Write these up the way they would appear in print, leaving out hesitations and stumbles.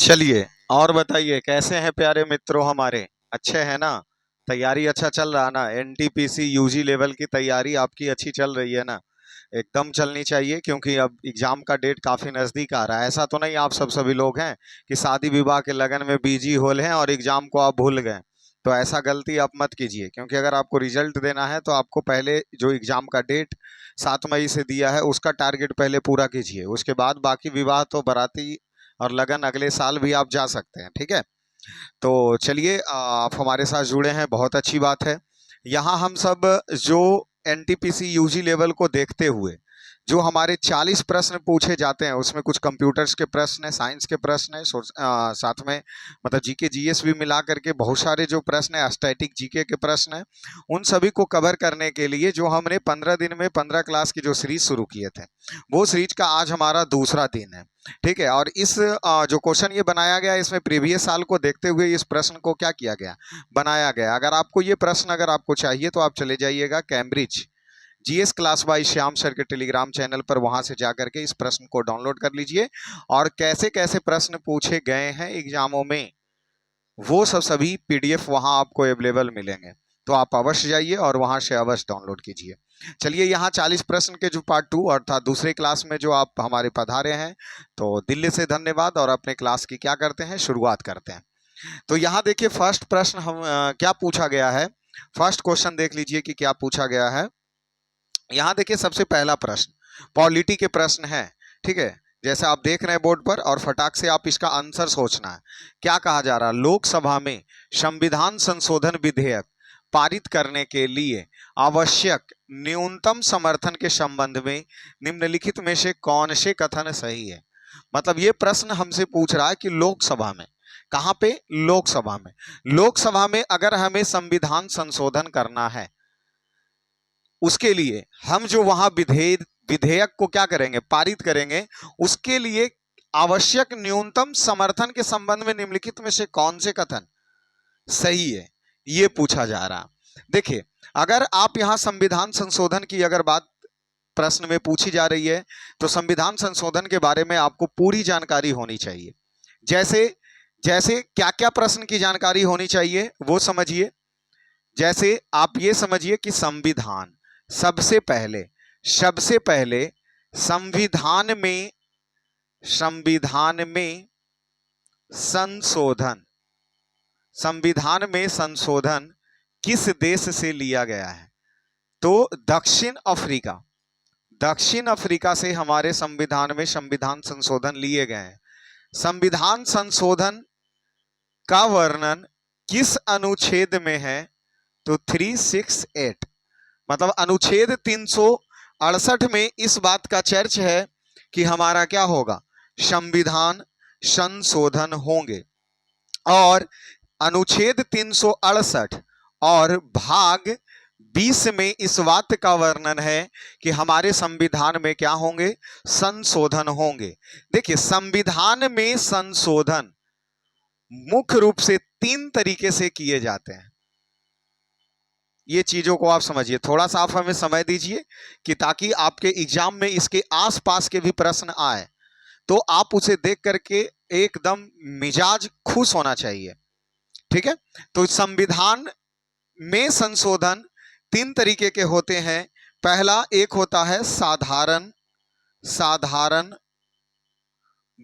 चलिए और बताइए कैसे हैं प्यारे मित्रों हमारे। अच्छे हैं ना। तैयारी अच्छा चल रहा ना। एनटीपीसी यूजी लेवल की तैयारी आपकी अच्छी चल रही है ना। एकदम चलनी चाहिए क्योंकि अब एग्जाम का डेट काफी नजदीक आ रहा है। ऐसा तो नहीं आप सभी लोग हैं कि शादी विवाह के लगन में बिजी होल हैं और एग्जाम को आप भूल गए। तो ऐसा गलती आप मत कीजिए क्योंकि अगर आपको रिजल्ट देना है तो आपको पहले जो एग्जाम का डेट 7 मई से दिया है उसका टारगेट पहले पूरा कीजिए। उसके बाद बाकी विवाह तो बाराती और लगन अगले साल भी आप जा सकते हैं। ठीक है। तो चलिए आप हमारे साथ जुड़े हैं, बहुत अच्छी बात है। यहाँ हम सब जो एनटीपीसी यूजी लेवल को देखते हुए जो हमारे 40 प्रश्न पूछे जाते हैं उसमें कुछ कंप्यूटर्स के प्रश्न है, साइंस के प्रश्न है, साथ में मतलब जीके जीएस भी मिला करके बहुत सारे जो प्रश्न है, स्टैटिक जीके के प्रश्न है, उन सभी को कवर करने के लिए जो हमने 15 दिन में 15 क्लास की जो सीरीज शुरू किए थे वो सीरीज का आज हमारा दूसरा दिन है। ठीक है। और इस जो क्वेश्चन ये बनाया गया इसमें प्रीवियस साल को देखते हुए इस प्रश्न को क्या किया गया, बनाया गया। अगर आपको ये प्रश्न अगर आपको चाहिए तो आप चले जाइएगा Cambridge GS class by Shyam sir के टेलीग्राम चैनल पर, वहां से जाकर के इस प्रश्न को डाउनलोड कर लीजिए और कैसे कैसे प्रश्न पूछे गए हैं एग्जामों में वो सभी पीडीएफ वहां आपको अवेलेबल मिलेंगे। तो आप अवश्य जाइए और वहां से अवश्य डाउनलोड कीजिए। चलिए यहाँ 40 प्रश्न के जो पार्ट 2 अर्थात दूसरे क्लास में जो आप हमारे पधारे हैं तो दिल्ली से धन्यवाद और अपने क्लास की क्या करते हैं शुरुआत करते हैं। तो यहाँ देखिए फर्स्ट प्रश्न हम क्या पूछा गया है। फर्स्ट क्वेश्चन देख लीजिए कि क्या पूछा गया है। यहाँ देखिए सबसे पहला प्रश्न पॉलिटी के प्रश्न है। ठीक है। जैसे आप देख रहे हैं बोर्ड पर और फटाक से आप इसका आंसर सोचना है। क्या कहा जा रहा है, लोकसभा में संविधान संशोधन विधेयक पारित करने के लिए आवश्यक न्यूनतम समर्थन के संबंध में निम्नलिखित में से कौन से कथन सही है। मतलब ये प्रश्न हमसे पूछ रहा है कि लोकसभा में, कहां पे, लोकसभा में, लोकसभा में अगर हमें संविधान संशोधन करना है उसके लिए हम जो वहां विधेयक को क्या करेंगे, पारित करेंगे, उसके लिए आवश्यक न्यूनतम समर्थन के संबंध में निम्नलिखित में से कौन से कथन सही है, ये पूछा जा रहा। देखिए अगर आप यहां संविधान संशोधन की अगर बात प्रश्न में पूछी जा रही है तो संविधान संशोधन के बारे में आपको पूरी जानकारी होनी चाहिए। जैसे जैसे क्या क्या प्रश्न की जानकारी होनी चाहिए वो समझिए। जैसे आप ये समझिए कि संविधान सबसे पहले संविधान में संशोधन किस देश से लिया गया है। तो दक्षिण अफ्रीका से हमारे संविधान में संविधान संशोधन लिए गए हैं। संविधान संशोधन का वर्णन किस अनुच्छेद में है, तो 368 मतलब अनुच्छेद 368 में इस बात का चर्च है कि हमारा क्या होगा, संविधान संशोधन होंगे। और अनुच्छेद 368 और भाग 20 में इस बात का वर्णन है कि हमारे संविधान में क्या होंगे, संशोधन होंगे। देखिए संविधान में संशोधन मुख्य रूप से 3 तरीके से किए जाते हैं। ये चीजों को आप समझिए, थोड़ा सा आप हमें समय दीजिए कि ताकि आपके एग्जाम में इसके आसपास के भी प्रश्न आए तो आप उसे देख करके एकदम मिजाज खुश होना चाहिए। ठीक है। तो संविधान में संशोधन 3 तरीके के होते हैं। पहला एक होता है साधारण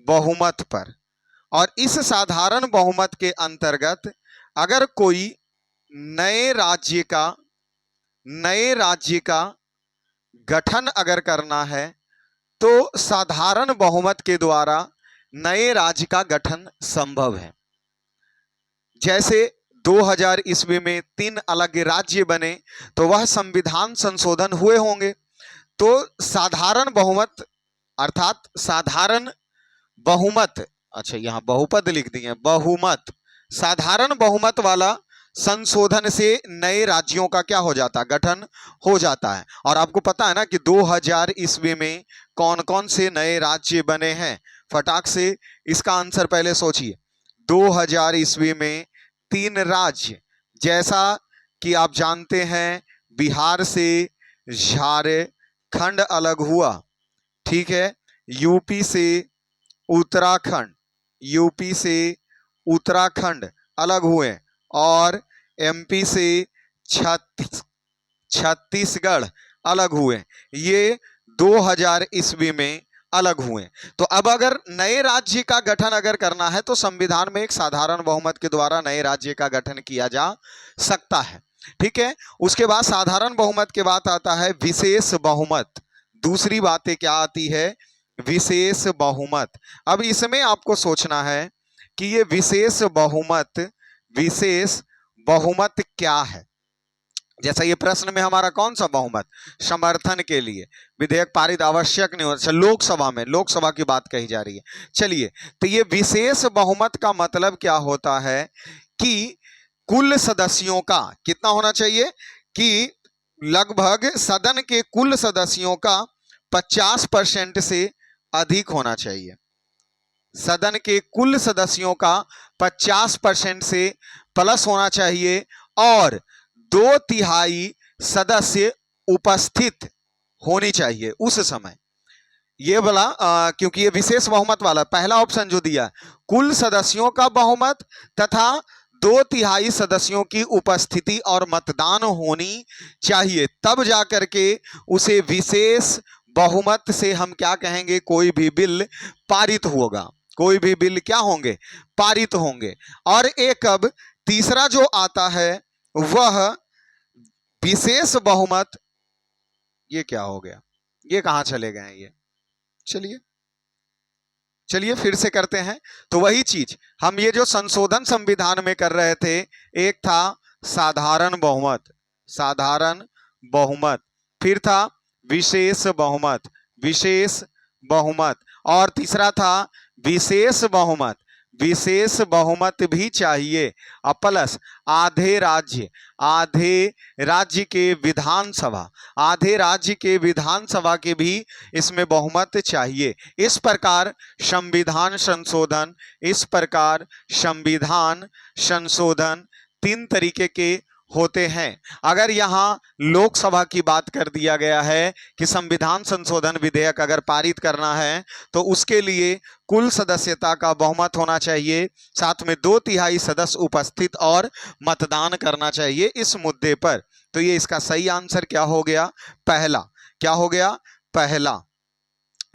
बहुमत पर, और इस साधारण बहुमत के अंतर्गत अगर कोई नए राज्य का गठन अगर करना है तो साधारण बहुमत के द्वारा नए राज्य का गठन संभव है। जैसे 2000 ईस्वी में 3 अलग राज्य बने तो वह संविधान संशोधन हुए होंगे। तो साधारण बहुमत अर्थात साधारण बहुमत, अच्छा यहां बहुपद लिख दिए, बहुमत, साधारण बहुमत वाला संशोधन से नए राज्यों का क्या हो जाता है, गठन हो जाता है। और आपको पता है ना कि 2000 ईस्वी में कौन कौन से नए राज्य बने हैं। फटाक से इसका आंसर पहले सोचिए। 2000 ईस्वी में 3 राज्य, जैसा कि आप जानते हैं बिहार से झारखंड अलग हुआ, ठीक है, यूपी से उत्तराखंड, यूपी से उत्तराखंड अलग हुए और एमपी से छत्तीसगढ़ अलग हुए। ये 2000 ईस्वी में अलग हुए। तो अब अगर नए राज्य का गठन अगर करना है तो संविधान में एक साधारण बहुमत के द्वारा नए राज्य का गठन किया जा सकता है। ठीक है, उसके बाद साधारण बहुमत के बाद आता है विशेष बहुमत। दूसरी बातें क्या आती है? विशेष बहुमत। अब इसमें आपको सोचना है कि ये विशेष बहुमत क्या है। जैसा ये प्रश्न में हमारा कौन सा बहुमत? समर्थन के लिए विधेयक पारित आवश्यक नहीं होता। लोकसभा में, लोकसभा की बात कही जा रही है। चलिए, तो ये विशेष बहुमत का मतलब क्या होता है कि कुल सदस्यों का कितना होना चाहिए? कि लगभग सदन के कुल सदस्यों का 50% से अधिक होना चाहिए। सदन के कुल सदस्यों का 50% से प्लस होना चाहिए और 2/3 सदस्य उपस्थित होनी चाहिए उस समय। ये वाला क्योंकि ये विशेष बहुमत वाला पहला ऑप्शन जो दिया, कुल सदस्यों का बहुमत तथा 2/3 सदस्यों की उपस्थिति और मतदान होनी चाहिए, तब जाकर के उसे विशेष बहुमत से हम क्या कहेंगे? कोई भी बिल पारित होगा। कोई भी बिल क्या होंगे? पारित होंगे। और एक अब तीसरा जो आता है वह विशेष बहुमत। ये क्या हो गया? ये कहां चले गए? ये चलिए फिर से करते हैं। तो वही चीज हम ये जो संशोधन संविधान में कर रहे थे, एक था साधारण बहुमत, साधारण बहुमत, फिर था विशेष बहुमत, विशेष बहुमत, और तीसरा था विशेष बहुमत। विशेष बहुमत भी चाहिए प्लस आधे राज्य के विधानसभा, आधे राज्य के विधानसभा के भी इसमें बहुमत चाहिए। इस प्रकार संविधान संशोधन, इस प्रकार संविधान संशोधन 3 तरीके के होते हैं। अगर यहाँ लोकसभा की बात कर दिया गया है कि संविधान संशोधन विधेयक अगर पारित करना है तो उसके लिए कुल सदस्यता का बहुमत होना चाहिए, साथ में 2/3 सदस्य उपस्थित और मतदान करना चाहिए इस मुद्दे पर। तो ये इसका सही आंसर क्या हो गया? पहला। क्या हो गया? पहला।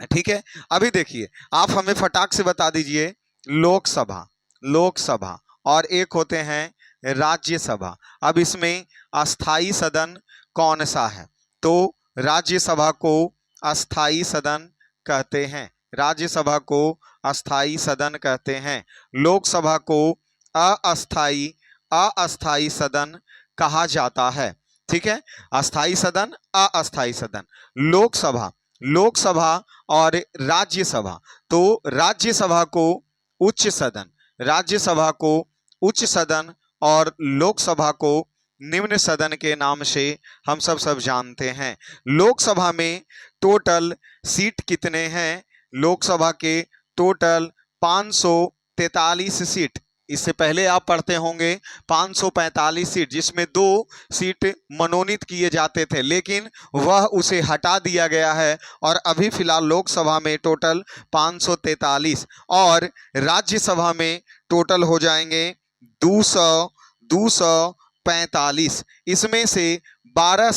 ठीक है, अभी देखिए आप हमें फटाक से बता दीजिए, लोकसभा, लोकसभा और एक होते हैं राज्यसभा। अब इसमें अस्थाई सदन कौन सा है? तो राज्यसभा को अस्थाई सदन कहते हैं, राज्यसभा को अस्थाई सदन कहते हैं। लोकसभा को अस्थाई सदन कहा जाता है। ठीक है, अस्थाई सदन, अस्थाई सदन। लोकसभा, लोकसभा और राज्यसभा, तो राज्यसभा को उच्च सदन, राज्यसभा को उच्च सदन और लोकसभा को निम्न सदन के नाम से हम सब जानते हैं। लोकसभा में टोटल सीट कितने हैं? लोकसभा के टोटल 543 सीट। इससे पहले आप पढ़ते होंगे 545 सीट, जिसमें 2 सीट मनोनीत किए जाते थे, लेकिन वह उसे हटा दिया गया है और अभी फिलहाल लोकसभा में टोटल 543 और राज्यसभा में टोटल हो जाएंगे 245। इसमें से 12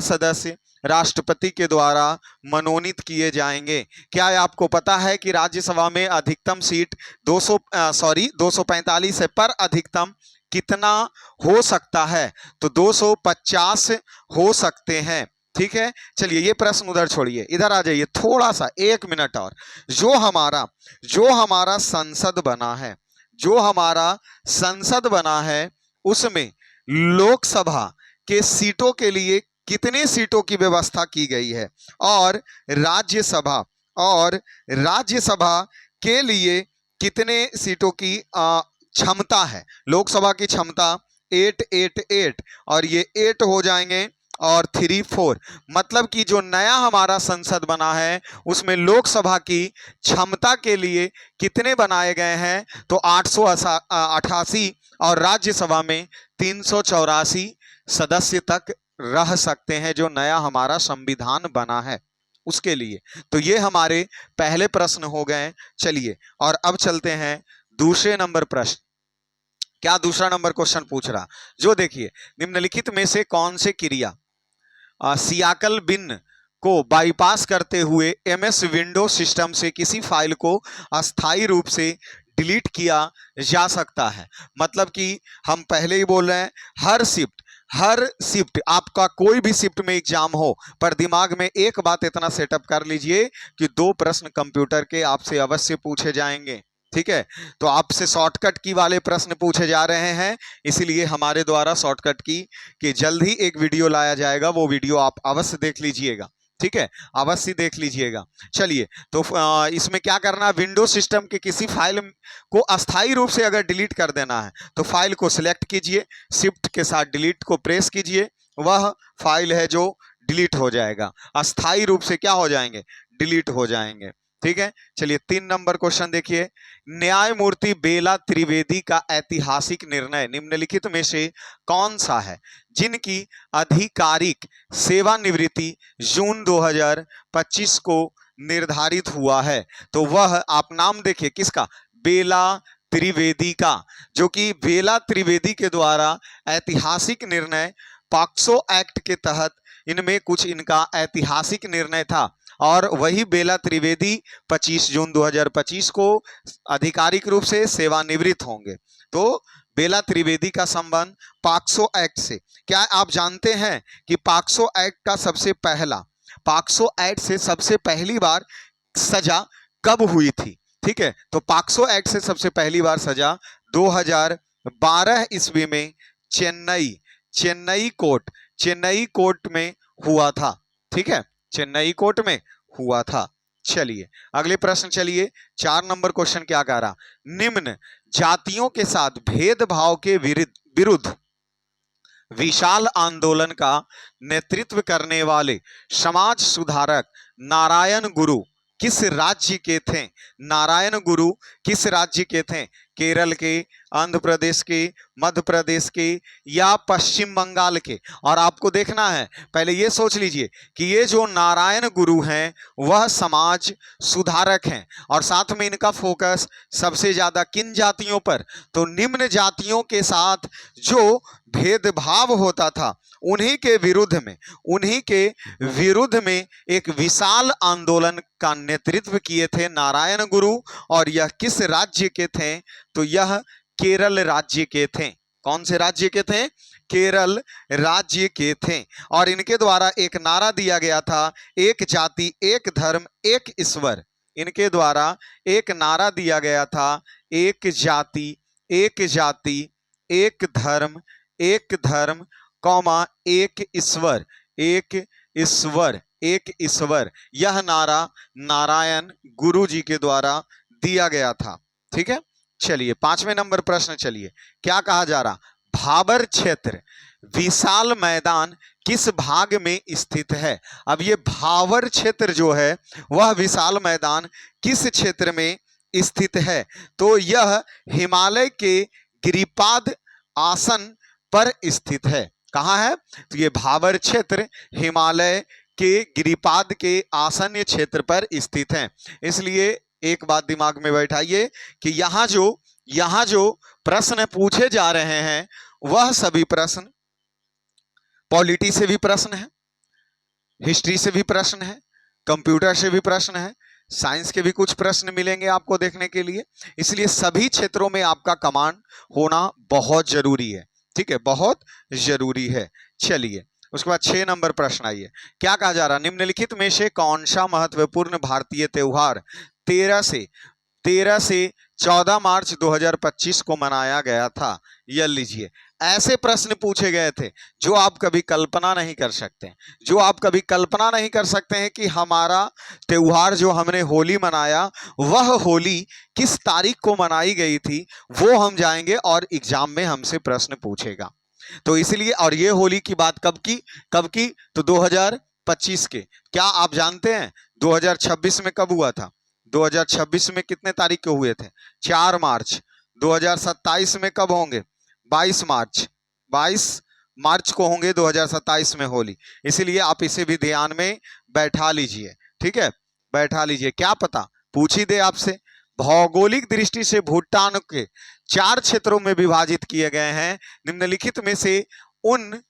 सदस्य राष्ट्रपति के द्वारा मनोनीत किए जाएंगे। क्या आपको पता है कि राज्यसभा में अधिकतम सीट 245 है, पर अधिकतम कितना हो सकता है? तो 250 हो सकते हैं। ठीक है, चलिए ये प्रश्न उधर छोड़िए, इधर आ जाइए थोड़ा सा, 1 मिनट और। जो हमारा संसद बना है, जो हमारा संसद बना है उसमें लोकसभा के सीटों के लिए कितने सीटों की व्यवस्था की गई है और राज्यसभा के लिए कितने सीटों की क्षमता है? लोकसभा की क्षमता 888 और ये 8 हो जाएंगे और 3-4, मतलब कि जो नया हमारा संसद बना है उसमें लोकसभा की क्षमता के लिए कितने बनाए गए हैं? तो 888 और राज्यसभा में 384 सदस्य तक रह सकते हैं, जो नया हमारा संविधान बना है। उसके लिए। तो ये हमारे पहले प्रश्न हो गए। चलिए और अब चलते हैं दूसरे नंबर प्रश्न। क्या दूसरा नंबर क्वेश्चन पूछ रहा, जो देखिए, निम्नलिखित में से कौन से क्रिया सियाकल बिन को बाईपास करते हुए एमएस विंडो सिस्टम से किसी फाइल को अस्थायी रूप से डिलीट किया जा सकता है। मतलब कि हम पहले ही बोल रहे हैं, हर शिफ्ट आपका कोई भी शिफ्ट में एग्जाम हो, पर दिमाग में एक बात इतना सेटअप कर लीजिए कि 2 प्रश्न कंप्यूटर के आपसे अवश्य पूछे जाएंगे। ठीक है, तो आपसे शॉर्टकट की वाले प्रश्न पूछे जा रहे हैं, इसलिए हमारे द्वारा शॉर्टकट की कि जल्द ही एक वीडियो लाया जाएगा, वो वीडियो आप अवश्य देख लीजिएगा। ठीक है, अवश्य देख लीजिएगा। चलिए, तो इसमें क्या करना है, विंडो सिस्टम के किसी फाइल को अस्थायी रूप से अगर डिलीट कर देना है तो फाइल को सिलेक्ट कीजिए, शिफ्ट के साथ डिलीट को प्रेस कीजिए, वह फाइल है जो डिलीट हो जाएगा, अस्थायी रूप से क्या हो जाएंगे, डिलीट हो जाएंगे। ठीक है, चलिए 3 नंबर क्वेश्चन देखिए। न्यायमूर्ति बेला त्रिवेदी का ऐतिहासिक निर्णय निम्नलिखित में से कौन सा है, जिनकी आधिकारिक सेवानिवृत्ति जून 2025 को निर्धारित हुआ है? तो वह आप नाम देखिए किसका, बेला त्रिवेदी का, जो कि बेला त्रिवेदी के द्वारा ऐतिहासिक निर्णय पॉक्सो एक्ट के तहत इनमें कुछ इनका ऐतिहासिक निर्णय था, और वही बेला त्रिवेदी 25 जून 2025 को आधिकारिक रूप से सेवानिवृत्त होंगे। तो बेला त्रिवेदी का संबंध पॉक्सो एक्ट से। क्या आप जानते हैं कि पॉक्सो एक्ट से सबसे पहली बार सजा कब हुई थी? ठीक है, तो पॉक्सो एक्ट से सबसे पहली बार सजा 2012 ईस्वी में चेन्नई कोर्ट में हुआ था। ठीक है, चेन्नई कोर्ट में हुआ था। चलिए अगले प्रश्न, चलिए 4 नंबर क्वेश्चन क्या कह रहा, निम्न जातियों के साथ भेदभाव के विरुद्ध विशाल आंदोलन का नेतृत्व करने वाले समाज सुधारक नारायण गुरु किस राज्य के थे? नारायण गुरु किस राज्य के थे? केरल के, आंध्र प्रदेश के, मध्य प्रदेश के या पश्चिम बंगाल के? और आपको देखना है, पहले ये सोच लीजिए कि ये जो नारायण गुरु हैं वह समाज सुधारक हैं, और साथ में इनका फोकस सबसे ज्यादा किन जातियों पर? तो निम्न जातियों के साथ जो भेदभाव होता था उन्हीं के विरुद्ध में एक विशाल आंदोलन का नेतृत्व किए थे नारायण गुरु, और यह किस राज्य के थे? तो यह केरल राज्य के थे। कौन से राज्य के थे? केरल राज्य के थे। और इनके द्वारा एक नारा दिया गया था, एक जाति एक धर्म एक ईश्वर। इनके द्वारा एक नारा दिया गया था, एक जाति एक धर्म कौमा एक ईश्वर। यह नारा नारायण गुरु जी के द्वारा दिया गया था। ठीक है, चलिए 5वें नंबर प्रश्न, चलिए क्या कहा जा रहा, भाबर क्षेत्र विशाल मैदान किस भाग में स्थित है? अब ये भाबर क्षेत्र जो है वह विशाल मैदान किस क्षेत्र में स्थित है? तो यह हिमालय के गिरिपाद आसन पर स्थित है। कहाँ है? तो ये भाबर क्षेत्र हिमालय के गिरिपाद के आसन्न क्षेत्र पर स्थित है। इसलिए एक बात दिमाग में बैठाइए कि यहाँ जो प्रश्न पूछे जा रहे हैं वह सभी प्रश्न पॉलिटी से भी प्रश्न है, हिस्ट्री से भी प्रश्न है, कंप्यूटर से भी प्रश्न है, साइंस के भी कुछ प्रश्न मिलेंगे आपको देखने के लिए। इसलिए सभी क्षेत्रों में आपका कमांड होना बहुत जरूरी है। ठीक है, बहुत जरूरी है। चलिए उसके बाद 6 नंबर प्रश्न आइए, क्या कहा जा रहा, निम्नलिखित में से कौन सा महत्वपूर्ण भारतीय त्योहार 13 से 14 मार्च 2025 को मनाया गया था? यह लीजिए, ऐसे प्रश्न पूछे गए थे जो आप कभी कल्पना नहीं कर सकते हैं कि हमारा त्योहार जो हमने होली मनाया वह होली किस तारीख को मनाई गई थी, वो हम जाएंगे और एग्जाम में हमसे प्रश्न पूछेगा। तो इसलिए, और ये होली की बात कब की? तो 2025 के। क्या आप जानते हैं 2026 में कब हुआ था? 2026 में कितने तारीख को हुए थे? 4 मार्च। 2027 में कब होंगे? 22 मार्च को होंगे 2027 में होली। इसीलिए आप इसे भी ध्यान में बैठा लीजिए। ठीक है, बैठा लीजिए, क्या पता पूछ ही दे आपसे। भौगोलिक दृष्टि से भूटान के 4 क्षेत्रों में विभाजित किए गए हैं, निम्नलिखित में से उन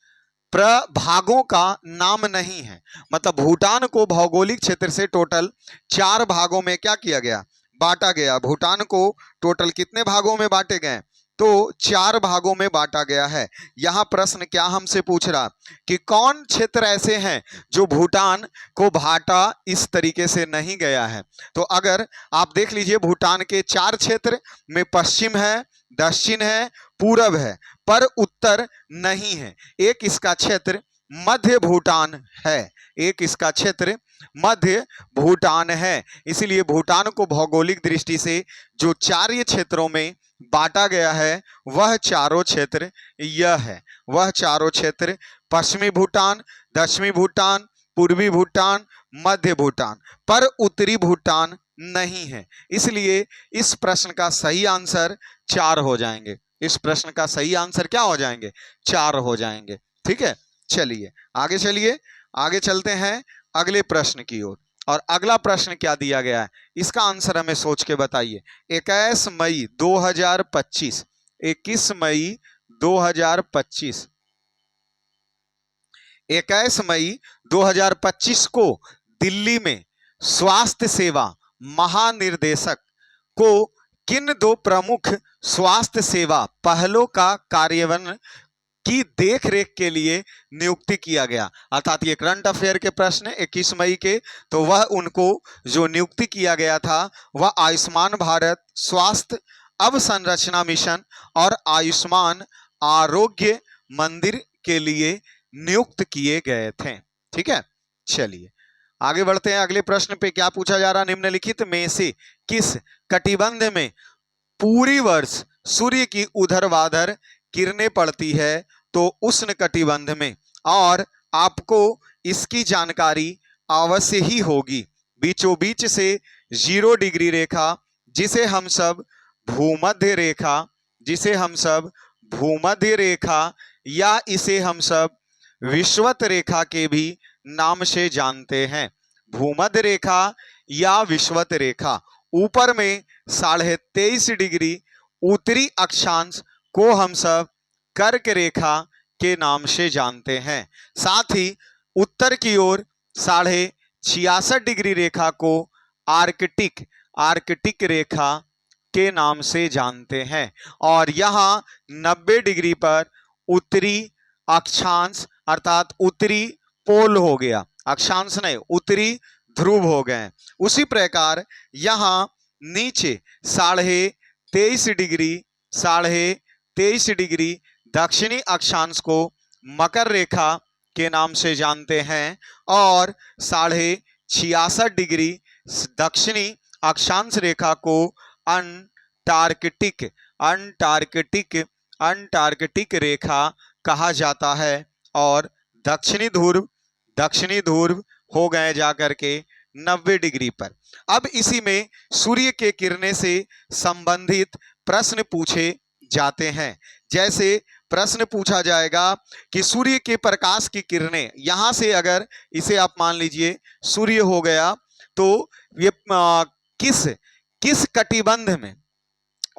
प्रभागों का नाम नहीं है। मतलब भूटान को भौगोलिक क्षेत्र से टोटल 4 भागों में क्या किया गया, बांटा गया। भूटान को टोटल कितने भागों में बांटे गए, तो 4 भागों में बांटा गया है। यहां प्रश्न क्या हमसे पूछ रहा कि कौन क्षेत्र ऐसे हैं जो भूटान को बांटा इस तरीके से नहीं गया है। तो अगर आप देख लीजिए, भूटान के 4 क्षेत्र में पश्चिम है, दक्षिण है, पूरब है, पर उत्तर नहीं है। एक इसका क्षेत्र मध्य भूटान है, एक इसका क्षेत्र मध्य भूटान है। इसलिए भूटान को भौगोलिक दृष्टि से जो 4 क्षेत्रों में बांटा गया है, वह चारों क्षेत्र यह है। वह चारों क्षेत्र पश्चिमी भूटान, दक्षिणी भूटान, पूर्वी भूटान, मध्य भूटान, पर उत्तरी भूटान नहीं है। इसलिए इस प्रश्न का सही आंसर 4 हो जाएंगे। इस प्रश्न का सही आंसर क्या हो जाएंगे, 4 हो जाएंगे। ठीक है, चलिए आगे चलते हैं अगले प्रश्न की ओर। और अगला प्रश्न क्या दिया गया है, इसका आंसर हमें सोच के बताइए। 21 मई 2025, 21 मई 2025, 21 मई 2025 को दिल्ली में स्वास्थ्य सेवा महानिर्देशक को किन 2 प्रमुख स्वास्थ्य सेवा पहलों का कार्यान्वयन की देखरेख के लिए नियुक्ति किया गया। अर्थात ये करंट अफेयर के प्रश्न 21 मई के, तो वह उनको जो नियुक्ति किया गया था वह आयुष्मान भारत स्वास्थ्य अवसंरचना मिशन और आयुष्मान आरोग्य मंदिर के लिए नियुक्त किए गए थे। ठीक है, चलिए आगे बढ़ते हैं अगले प्रश्न पे। क्या पूछा जा रहा, निम्नलिखित में से किस कटिबंध में पूरी वर्ष सूर्य की ऊर्ध्वाधर किरणें पड़ती है, तो उष्ण कटिबंध में, और आपको इसकी जानकारी अवश्य ही होगी। बीचों बीच से 0 डिग्री रेखा, जिसे हम सब भूमध्य रेखा, जिसे हम सब भूमध्य रेखा या इसे हम सब विषुवत रेखा के भी नाम से जानते हैं। भूमध्य रेखा या विषुवत रेखा, ऊपर में 23.5 डिग्री उत्तरी अक्षांश को हम सब कर्क रेखा के नाम से जानते हैं। साथ ही उत्तर की ओर 66.5 डिग्री रेखा को आर्कटिक रेखा के नाम से जानते हैं। और यहाँ 90 डिग्री पर उत्तरी अक्षांश अर्थात उत्तरी पोल हो गया, अक्षांश नहीं, उत्तरी ध्रुव हो गए। उसी प्रकार यहाँ नीचे 23.5 डिग्री दक्षिणी अक्षांश को मकर रेखा के नाम से जानते हैं, और 66.5 डिग्री दक्षिणी अक्षांश रेखा को अंटार्कटिक रेखा कहा जाता है। और दक्षिणी ध्रुव हो गए जाकर के 90 डिग्री पर। अब इसी में सूर्य के किरणें से संबंधित प्रश्न पूछे जाते हैं। जैसे प्रश्न पूछा जाएगा कि सूर्य के प्रकाश की किरणें, यहां से अगर इसे आप मान लीजिए सूर्य हो गया, तो ये किस कटिबंध में,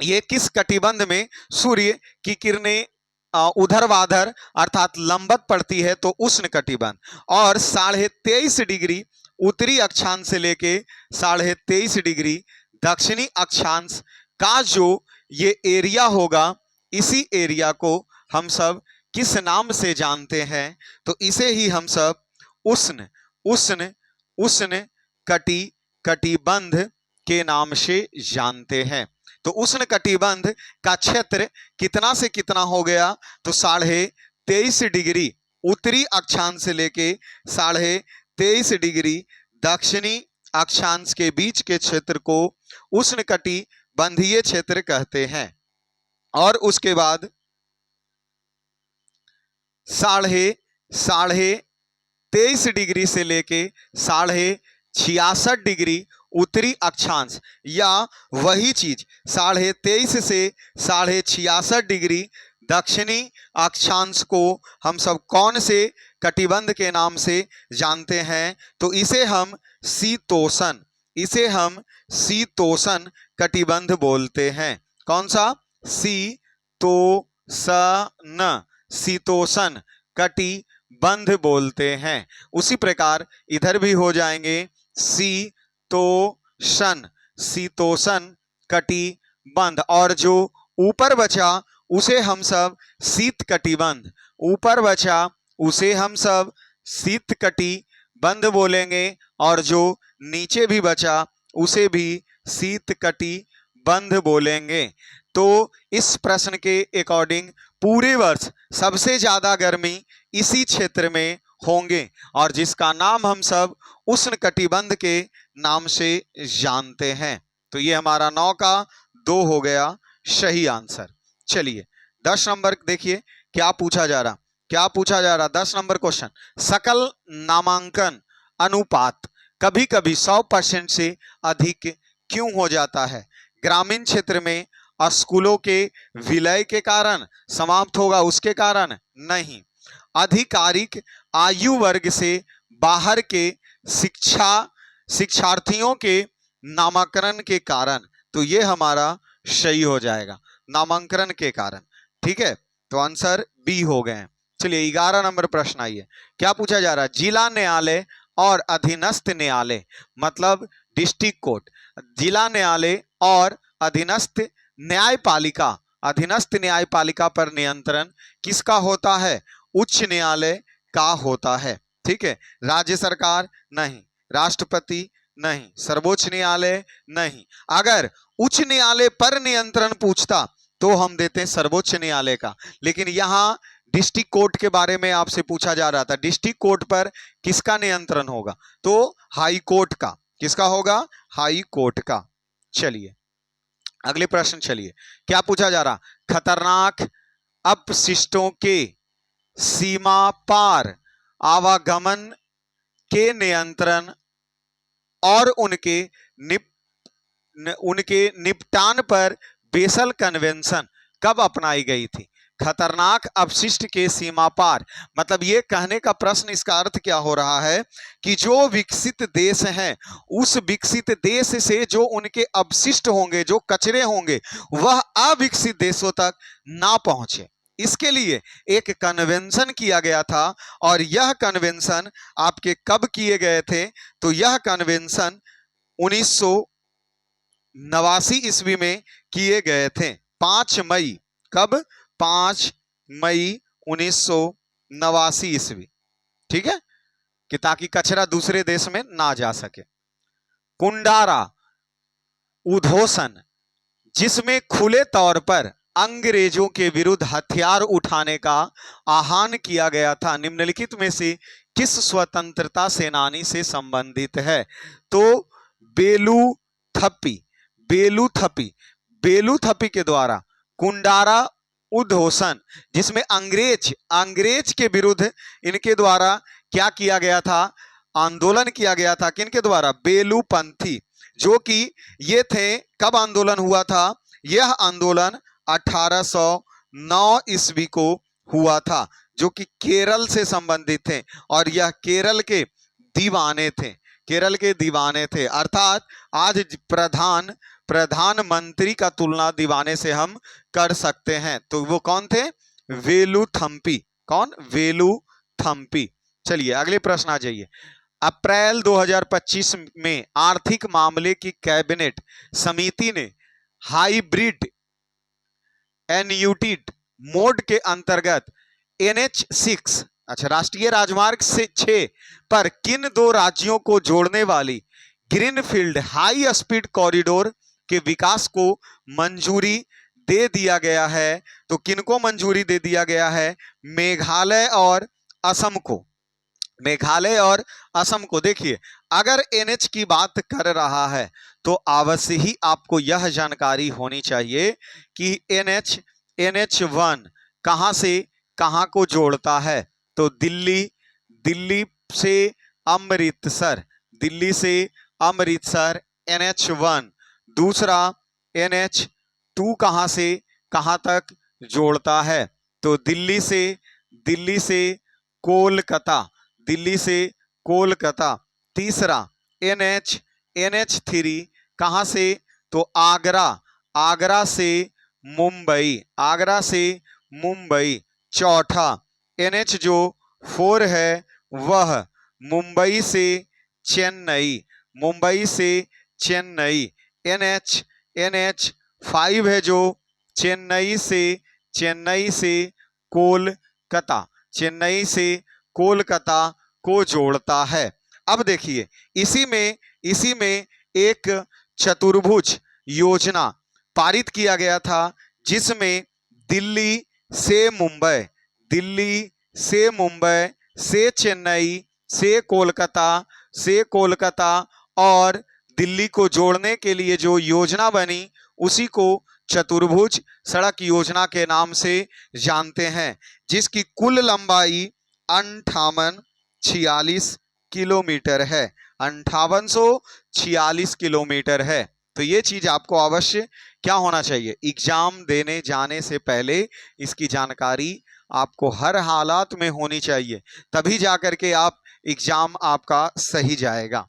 ये किस कटिबंध में सूर्य की किरणें ऊर्ध्वाधर अर्थात लंबवत पड़ती है, तो उष्ण कटिबंध। और 23.5 डिग्री उत्तरी अक्षांश से लेके 23.5 डिग्री दक्षिणी अक्षांश का जो ये एरिया होगा, इसी एरिया को हम सब किस नाम से जानते हैं, तो इसे ही हम सब उष्ण कटिबंध के नाम से जानते हैं। तो उष्ण कटिबंध का क्षेत्र कितना से कितना हो गया, तो 23.5 डिग्री उत्तरी अक्षांश से लेके 23.5 डिग्री दक्षिणी अक्षांश के बीच के क्षेत्र को उष्ण कटिबंधीय क्षेत्र कहते हैं। और उसके बाद 23.5 डिग्री से लेके 66.5 डिग्री उत्तरी अक्षांश, या वही चीज 23.5 से 66.5 डिग्री दक्षिणी अक्षांश को हम सब कौन से कटिबंध के नाम से जानते हैं, तो इसे हम शीतोष्ण कटिबंध बोलते हैं। कौन सा? शीतोष्ण कटिबंध बोलते हैं। उसी प्रकार इधर भी हो जाएंगे शीतोष्ण कटिबंध, और जो ऊपर बचा उसे हम सब शीत कटिबंध, ऊपर बचा उसे हम सब शीत कटिबंध बोलेंगे, और जो नीचे भी बचा उसे भी शीत कटिबंध बोलेंगे। तो इस प्रश्न के अकॉर्डिंग पूरे वर्ष सबसे ज्यादा गर्मी इसी क्षेत्र में होंगे, और जिसका नाम हम सब उष्ण कटिबंध के नाम से जानते हैं। तो ये हमारा 9 का 2 हो गया सही आंसर। चलिए 10 नंबर देखिए क्या पूछा जा रहा। 10 नंबर क्वेश्चन, सकल नामांकन अनुपात कभी कभी 100% से अधिक क्यों हो जाता है? ग्रामीण क्षेत्र में स्कूलों के विलय के कारण समाप्त होगा, उसके कारण नहीं। आधिकारिक आयु वर्ग से बाहर के शिक्षार्थियों के नामांकन के कारण। तो ये हमारा सही हो जाएगा, नामांकन के कारण। ठीक है, तो आंसर बी हो गए। चलिए 11 नंबर प्रश्न आइए, क्या पूछा जा रहा है? जिला न्यायालय और अधीनस्थ न्यायालय मतलब डिस्ट्रिक्ट कोर्ट, जिला न्यायालय और अधीनस्थ न्यायपालिका पर नियंत्रण किसका होता है? उच्च न्यायालय का होता है। ठीक है, राज्य सरकार नहीं, राष्ट्रपति नहीं, सर्वोच्च न्यायालय नहीं। अगर उच्च न्यायालय पर नियंत्रण पूछता तो हम देते सर्वोच्च न्यायालय का, लेकिन यहां डिस्ट्रिक्ट कोर्ट के बारे में आपसे पूछा जा रहा था। डिस्ट्रिक्ट कोर्ट पर किसका नियंत्रण होगा? तो हाई कोर्ट का। किसका होगा? हाई कोर्ट का। चलिए अगले प्रश्न, चलिए क्या पूछा जा रहा? खतरनाक अपशिष्टों के सीमा पार आवागमन के नियंत्रण और उनके निपटान पर बेसल कन्वेंशन कब अपनाई गई थी? खतरनाक अपशिष्ट के सीमा पार मतलब ये कहने का प्रश्न, इसका अर्थ क्या हो रहा है कि जो विकसित देश हैं उस विकसित देश से जो उनके अपशिष्ट होंगे, जो कचरे होंगे, वह अविकसित देशों तक ना पहुंचे, इसके लिए एक कन्वेंशन किया गया था। और यह कन्वेंशन आपके कब किए गए थे? तो यह कन्वेंशन 1989 ईस्वी में किए गए थे। 5 मई, कब? 5 मई 1989 ईस्वी। ठीक है, कि ताकि कचरा दूसरे देश में ना जा सके। कुंडारा उद्घोषण, जिसमें खुले तौर पर अंग्रेजों के विरुद्ध हथियार उठाने का आह्वान किया गया था, निम्नलिखित में से किस स्वतंत्रता सेनानी से संबंधित है? तो बेलू थप्पी के द्वारा कुंडारा उद्घोषण, जिसमें अंग्रेज के विरुद्ध इनके द्वारा क्या किया गया था? आंदोलन किया गया था। किनके द्वारा? बेलूपंथी, जो कि ये थे। कब आंदोलन हुआ था? यह आंदोलन 1809 ईस्वी को हुआ था, जो कि केरल से संबंधित थे, और यह केरल के दीवाने थे। अर्थात आज प्रधानमंत्री का तुलना दीवाने से हम कर सकते हैं। तो वो कौन थे? वेलूथम्पी। कौन? वेलूथम्पी। चलिए अगले प्रश्न आ जाइए। अप्रैल 2025 में आर्थिक मामले की कैबिनेट समिति ने हाइब्रिड एन्यूटी मोड के अंतर्गत NH6 राष्ट्रीय राजमार्ग से 6 पर किन 2 राज्यों को जोड़ने वाली ग्रीनफील्ड हाई स्पीड कॉरिडोर के विकास को मंजूरी दे दिया गया है? तो किनको मंजूरी दे दिया गया है? मेघालय और असम को। देखिए अगर NH की बात कर रहा है तो अवश्य ही आपको यह जानकारी होनी चाहिए कि NH1 कहां से कहां को जोड़ता है? तो दिल्ली से अमृतसर NH1। दूसरा NH2 कहां से कहां तक जोड़ता है? तो दिल्ली से कोलकाता, दिल्ली से कोलकाता। तीसरा NH 3 कहां से, तो आगरा, आगरा से मुंबई, आगरा से मुंबई। चौथा NH 4 है वह मुंबई से चेन्नई, मुंबई से चेन्नई। NH 5 है जो चेन्नई से कोलकाता, चेन्नई से कोलकाता को जोड़ता है। अब देखिए इसी में एक चतुर्भुज योजना पारित किया गया था जिसमें दिल्ली से मुंबई, दिल्ली से मुंबई से चेन्नई से कोलकाता और दिल्ली को जोड़ने के लिए जो योजना बनी उसी को चतुर्भुज सड़क योजना के नाम से जानते हैं, जिसकी कुल लंबाई 5846 किलोमीटर है, 5846 किलोमीटर है। तो ये चीज आपको अवश्य क्या होना चाहिए, एग्जाम देने जाने से पहले इसकी जानकारी आपको हर हालात में होनी चाहिए, तभी जाकर के आप एग्जाम आपका सही जाएगा।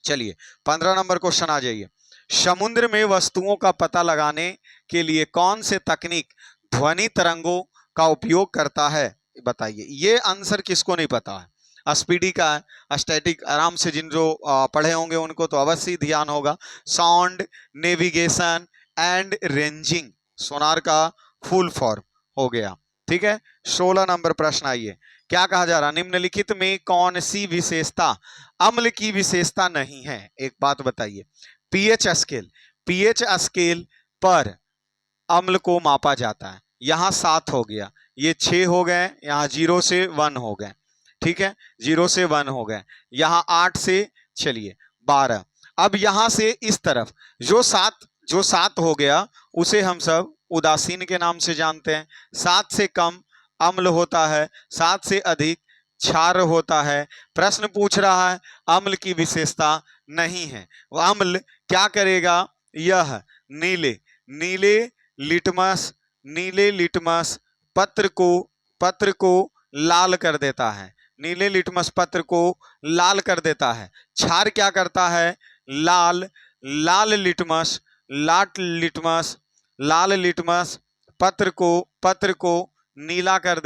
चलिए 15 नंबर क्वेश्चन आ जाइए। समुद्र में वस्तुओं का पता लगाने के लिए कौन से तकनीक ध्वनि तरंगों का उपयोग करता है, बताइए। ये आंसर किसको नहीं पता है, एसपीडी का है, स्टैटिक, आराम से जिन जो पढ़े होंगे उनको तो अवश्य ध्यान होगा। साउंड नेविगेशन एंड रेंजिंग, सोनार का फुल फॉर्म हो गया, ठीक है। 16 नंबर प्रश्न आइए, क्या कहा जा रहा, निम्नलिखित में कौन सी विशेषता अम्ल की विशेषता नहीं है, एक बात बताइए। पीएच स्केल, पीएच स्केल पर अम्ल को मापा जाता है, यहां 7 हो गया, ये 6 हो गए, यहां 0 से 1 हो गए, ठीक है, 0 से 1 हो गए, यहां 8 से चलिए 12। अब यहां से इस तरफ जो 7 हो गया उसे हम सब उदासीन के नाम से जानते हैं। 7 से कम अम्ल होता है, 7 से अधिक क्षार होता है। प्रश्न पूछ रहा है अम्ल की विशेषता नहीं है, वह अम्ल क्या करेगा, यह नीले लिटमस पत्र को लाल कर देता है, नीले लिटमस पत्र को लाल कर देता है। क्षार क्या करता है, लाल लिटमस पत्र को नीला कर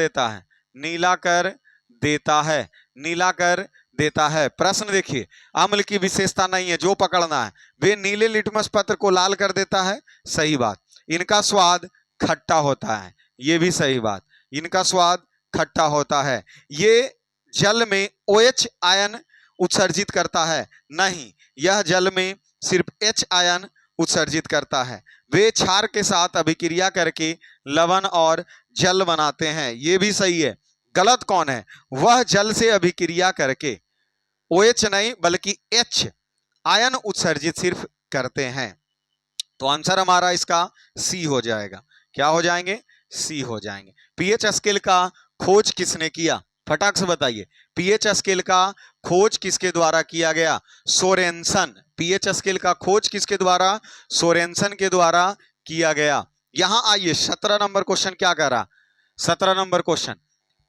देता है, प्रश्न देखिए, अम्ल की विशेषता नहीं है, जो पकड़ना है, वे नीले लिटमस पत्र को लाल कर देता है, सही बात। इनका स्वाद खट्टा होता है, ये भी सही बात, इनका स्वाद खट्टा होता है। ये जल में OH आयन उत्सर्जित करता है, नहीं, यह जल में सिर्फ H आयन उत्सर्जित करता है। वे क्षार के साथ अभिक्रिया करके लवण और जल बनाते हैं, ये भी सही है। गलत कौन है, वह जल से अभिक्रिया करके OH नहीं बल्कि H आयन उत्सर्जित सिर्फ करते हैं। तो आंसर हमारा इसका सी हो जाएगा, क्या हो जाएंगे, सी हो जाएंगे। पीएच स्केल का खोज किसने किया, फटाक से बताइए, पीएच स्केल का खोज किसके द्वारा किया गया, सोरेनसन। पीएच स्केल का खोज किसके द्वारा, सोरेनसन के द्वारा किया गया। यहां आइए 17 नंबर क्वेश्चन क्या कह रहा, 17 नंबर क्वेश्चन,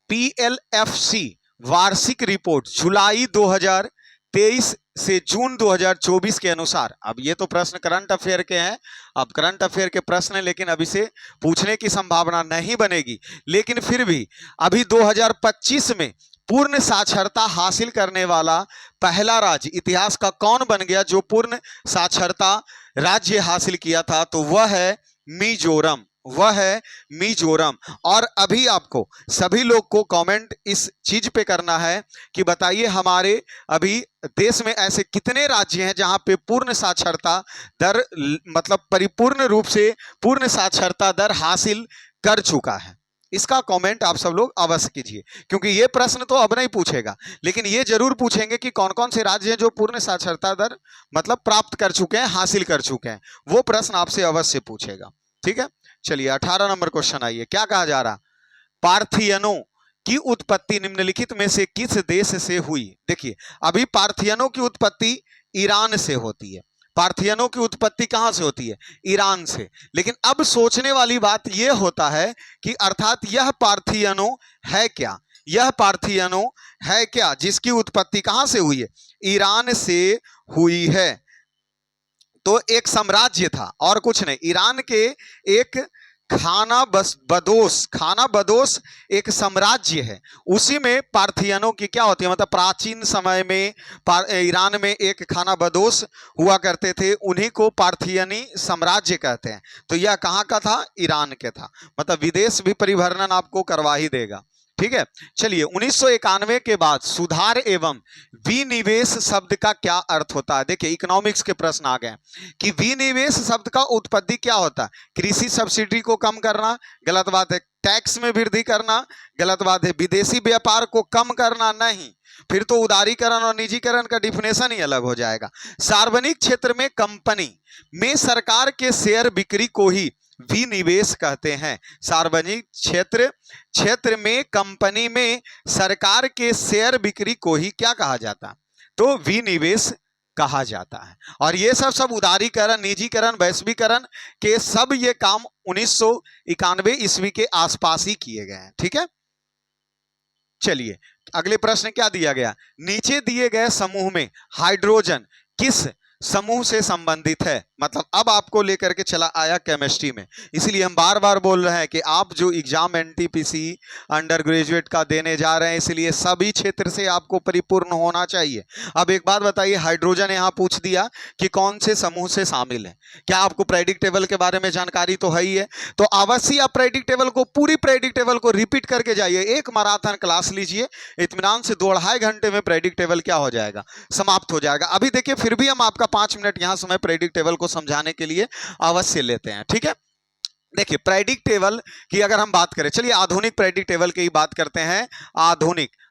PLFC वार्षिक रिपोर्ट जुलाई 2023 से जून 2024 के अनुसार, अब ये तो प्रश्न करंट अफेयर के हैं, अब करंट अफेयर के प्रश्न है, लेकिन अभी से पूछने की संभावना नहीं बनेगी, लेकिन फिर भी अभी 2025 में पूर्ण साक्षरता हासिल करने वाला पहला राज्य इतिहास का कौन बन गया जो पूर्ण साक्षरता राज्य हासिल किया था, तो वह है मिजोरम, वह है मिजोरम। और अभी आपको सभी लोग को कमेंट इस चीज पे करना है कि बताइए हमारे अभी देश में ऐसे कितने राज्य हैं जहां पे पूर्ण साक्षरता दर मतलब परिपूर्ण रूप से पूर्ण साक्षरता दर हासिल कर चुका है। इसका कमेंट आप सब लोग अवश्य कीजिए, क्योंकि ये प्रश्न तो अब नहीं पूछेगा, लेकिन ये जरूर पूछेंगे कि कौन कौन से राज्य हैं जो पूर्ण साक्षरता दर मतलब प्राप्त कर चुके हैं, हासिल कर चुके हैं, वो प्रश्न आपसे अवश्य पूछेगा, ठीक है। चलिए 18 नंबर क्वेश्चन आइए, क्या कहा जा रहा, पार्थियनों की उत्पत्ति निम्नलिखित में से किस देश से हुई। देखिए अभी पार्थियनों की उत्पत्ति ईरान से होती है, पार्थियनों की उत्पत्ति कहां से होती है, ईरान से। लेकिन अब सोचने वाली बात यह होता है कि अर्थात यह पार्थियनों है क्या, यह पार्थियनों है क्या, जिसकी उत्पत्ति कहां से हुई है? ईरान से हुई है। तो एक साम्राज्य था और कुछ नहीं, ईरान के एक खाना बदोश एक साम्राज्य है, उसी में पार्थियनों की क्या होती है, मतलब प्राचीन समय में ईरान में एक खाना बदोश हुआ करते थे, उन्हीं को पार्थियनी साम्राज्य कहते हैं। तो यह कहाँ का था? ईरान के था। मतलब विदेश भी परिभ्रमण आपको करवा ही देगा। ठीक है, चलिए 1991 के बाद सुधार एवं विनिवेश शब्द का क्या अर्थ होता है? देखिए इकोनॉमिक्स के प्रश्न आ गए कि विनिवेश शब्द का उत्पत्ति क्या होता है? कृषि सब्सिडी को कम करना, गलत बात है। टैक्स में वृद्धि करना, गलत बात है। विदेशी व्यापार को कम करना, नहीं। फिर तो उदारीकरण और निजीकरण का डिफिनेशन ही अलग हो जाएगा। सार्वजनिक क्षेत्र में कंपनी में सरकार के शेयर बिक्री को ही विनिवेश कहते हैं। सार्वजनिक क्षेत्र में कंपनी में सरकार के शेयर बिक्री को ही क्या कहा जाता है? तो विनिवेश कहा जाता है। और ये सब उदारीकरण, निजीकरण, वैश्वीकरण के सब ये काम 1991 ईस्वी के आसपास ही किए गए हैं। ठीक है, चलिए अगले प्रश्न क्या दिया गया? नीचे दिए गए समूह में हाइड्रोजन किस समूह से संबंधित है? मतलब अब आपको लेकर के चला आया केमिस्ट्री में, इसलिए हम बार बार बोल रहे हैं कि आप जो एग्जाम एनटीपीसी अंडर ग्रेजुएट का देने जा रहे हैं, इसलिए सभी क्षेत्र से आपको परिपूर्ण होना चाहिए। अब एक बात बताइए, हाइड्रोजन यहां पूछ दिया कि कौन से समूह से शामिल है। क्या आपको प्रेडिक्ट टेबल के बारे में जानकारी तो है ही है, तो अवश्य आप प्रेडिक्ट टेबल को, पूरी प्रेडिक्ट टेबल को रिपीट करके जाइए। एक मैराथन क्लास लीजिए, इत्मीनान से 2-2.5 घंटे में प्रेडिक्ट टेबल क्या हो जाएगा? समाप्त हो जाएगा। अभी देखिए फिर भी हम आपका 5 मिनट यहां समय प्रेडिक्ट टेबल को समझाने के लिए अवश्य लेते हैं। ठीक है, देखिए प्रेडिक्ट टेबल की अगर हम बात करें, चलिए आधुनिक प्रेडिक्ट टेबल की बात करते हैं।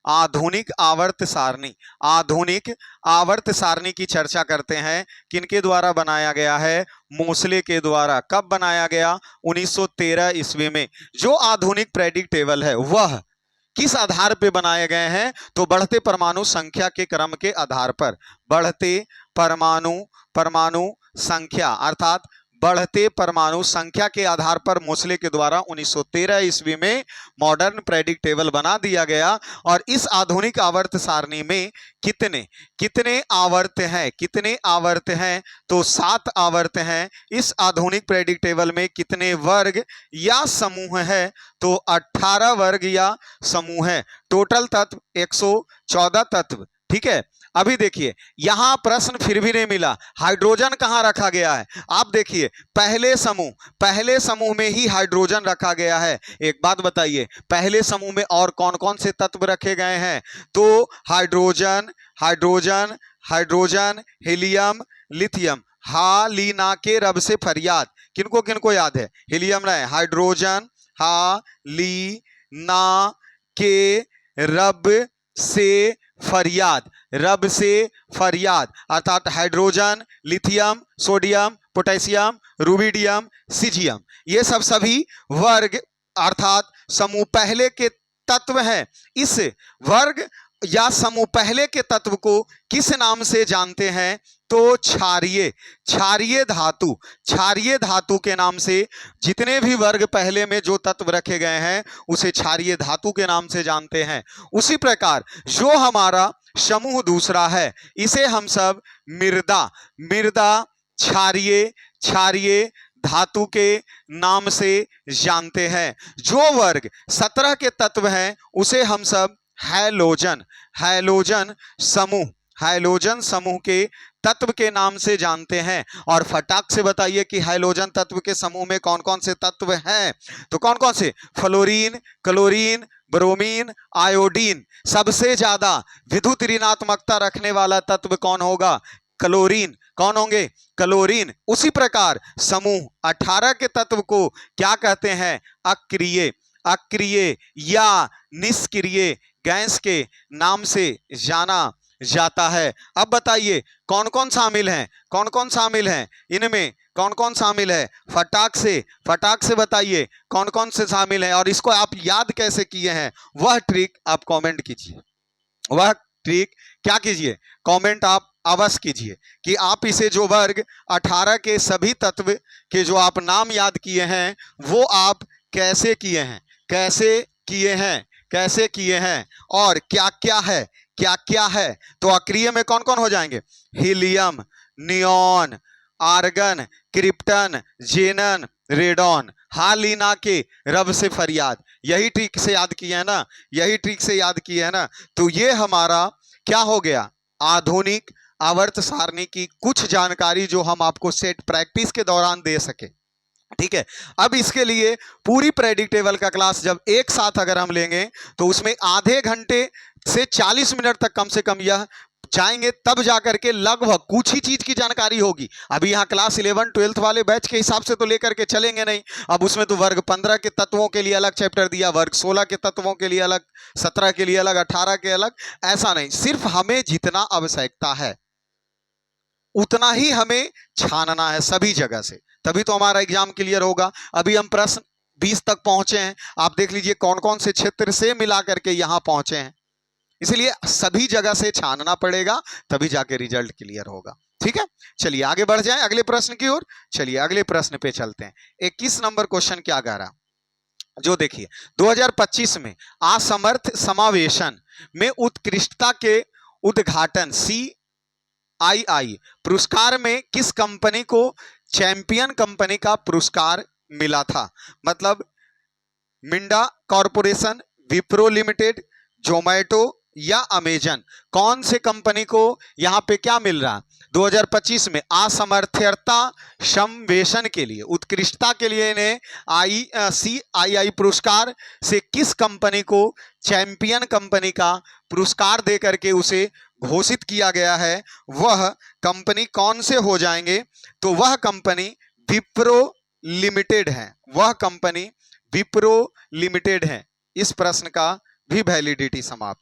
आधुनिक आवर्त सारणी, आधुनिक आवर्त सारणी की चर्चा करते हैं। किनके द्वारा बनाया गया है? मोसले के द्वारा। कब बनाया गया? 1913 ईस्वी में। जो आधुनिक प्रेडिक्ट टेबल है वह किस आधार पे बनाए गए हैं? तो बढ़ते परमाणु संख्या के क्रम के आधार पर। बढ़ते परमाणु संख्या, अर्थात बढ़ते परमाणु संख्या के आधार पर मोसले के द्वारा 1913 ईस्वी में मॉडर्न प्रेडिक्ट टेबल बना दिया गया। और इस आधुनिक आवर्त सारणी में कितने आवर्त हैं? तो 7 आवर्त हैं। इस आधुनिक प्रेडिक्ट टेबल में कितने वर्ग या समूह है? तो 18 वर्ग या समूह है। टोटल तत्व 114 तत्व। ठीक है, अभी देखिए यहां प्रश्न फिर भी नहीं मिला, हाइड्रोजन कहां रखा गया है? आप देखिए पहले समूह में ही हाइड्रोजन रखा गया है। एक बात बताइए, पहले समूह में और कौन कौन से तत्व रखे गए हैं? तो हाइड्रोजन, हीलियम, लिथियम। हालिना के रब से फरियाद, किनको याद है? हीलियम रहे, हाइड्रोजन, हालिना के रब से फरियाद, अर्थात hydrogen, lithium, sodium, potassium, rubidium, caesium, ये सभी वर्ग अर्थात समूह पहले के तत्व हैं। इस वर्ग या समूह पहले के तत्व को किस नाम से जानते हैं? तो क्षारीय धातु के नाम से जितने भी वर्ग पहले में जो तत्व रखे गए हैं उसे क्षारीय धातु के नाम से जानते हैं। उसी प्रकार जो हमारा समूह दूसरा है इसे हम सब मृदा क्षारीय धातु के नाम से जानते हैं। जो वर्ग 17 के तत्व हैं उसे हम सब हैलोजन समूह के तत्व के नाम से जानते हैं। और फटाक से बताइए कि हैलोजन तत्व के समूह में कौन कौन से तत्व हैं? तो कौन कौन से? Fluorine, chlorine, bromine, iodine. सबसे ज्यादा विद्युत ऋणात्मकता रखने वाला तत्व कौन होगा? क्लोरीन। कौन होंगे? क्लोरीन। उसी प्रकार समूह 18 के तत्व को क्या कहते हैं? अक्रिय या निष्क्रिय गैस के नाम से जाना जाता है। अब बताइए कौन कौन शामिल हैं? इनमें कौन कौन शामिल है? फटाक से बताइए कौन कौन से शामिल हैं और इसको आप याद कैसे किए हैं? वह ट्रिक आप कमेंट कीजिए, वह ट्रिक क्या कीजिए? कमेंट आप अवश्य कीजिए कि आप इसे जो वर्ग 18 के सभी तत्व के जो आप नाम याद किए हैं वो आप कैसे किए हैं? कैसे किए हैं और क्या क्या है, क्या क्या है। तो अक्रिय में कौन कौन हो जाएंगे? Helium, neon, argon, krypton, जेनन, radon. हालिना के रब से फरियाद, यही ट्रिक से याद किए है ना, यही ट्रिक से याद किए है ना। तो ये हमारा क्या हो गया? आधुनिक आवर्त सारणी की कुछ जानकारी जो हम आपको सेट प्रैक्टिस के दौरान दे सके। ठीक है, अब इसके लिए पूरी प्रेडिक्टेबल का क्लास जब एक साथ अगर हम लेंगे तो उसमें आधे घंटे से 40 मिनट तक कम से कम यह जाएंगे, तब जाकर के लगभग कुछ ही चीज की जानकारी होगी। अभी यहाँ क्लास 11 12th वाले बैच के हिसाब से तो लेकर के चलेंगे नहीं। अब उसमें तो वर्ग 15 के तत्वों के लिए अलग चैप्टर दिया, वर्ग 16 के तत्वों के लिए अलग, 17 के लिए अलग, 18 के अलग, ऐसा नहीं। सिर्फ हमें जितना आवश्यकता है उतना ही हमें छानना है सभी जगह से, तभी तो हमारा एग्जाम क्लियर होगा। अभी हम प्रश्न 20 तक पहुंचे हैं, आप देख लीजिए कौन कौन से क्षेत्र से मिला करके यहां पहुंचे हैं। इसलिए सभी जगह से छानना पड़ेगा, तभी जाके रिजल्ट क्लियर होगा। ठीक है, चलिए आगे बढ़ जाएं अगले प्रश्न की ओर। चलिए अगले प्रश्न पे चलते हैं। 21 नंबर क्वेश्चन क्या कह रहा, जो देखिए 2025 में असमर्थ समावेशन में उत्कृष्टता के उद्घाटन CII पुरस्कार में किस कंपनी को चैंपियन कंपनी का पुरस्कार मिला था? मतलब मिंडा कॉरपोरेशन, विप्रो लिमिटेड, जोमेटो या अमेजन, कौन से कंपनी को यहां पे क्या मिल रहा है? 2025 में असमर्थता समवेशन के लिए, उत्कृष्टता के लिए इन्हें CII पुरस्कार से किस कंपनी को चैंपियन कंपनी का पुरस्कार दे करके उसे घोषित किया गया है? वह कंपनी कौन से हो जाएंगे? तो वह कंपनी विप्रो लिमिटेड है, वह कंपनी विप्रो लिमिटेड है। इस प्रश्न का भी वैलिडिटी समाप्त।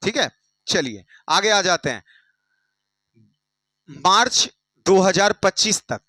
ठीक है, चलिए आगे आ जाते हैं। मार्च 2025 तक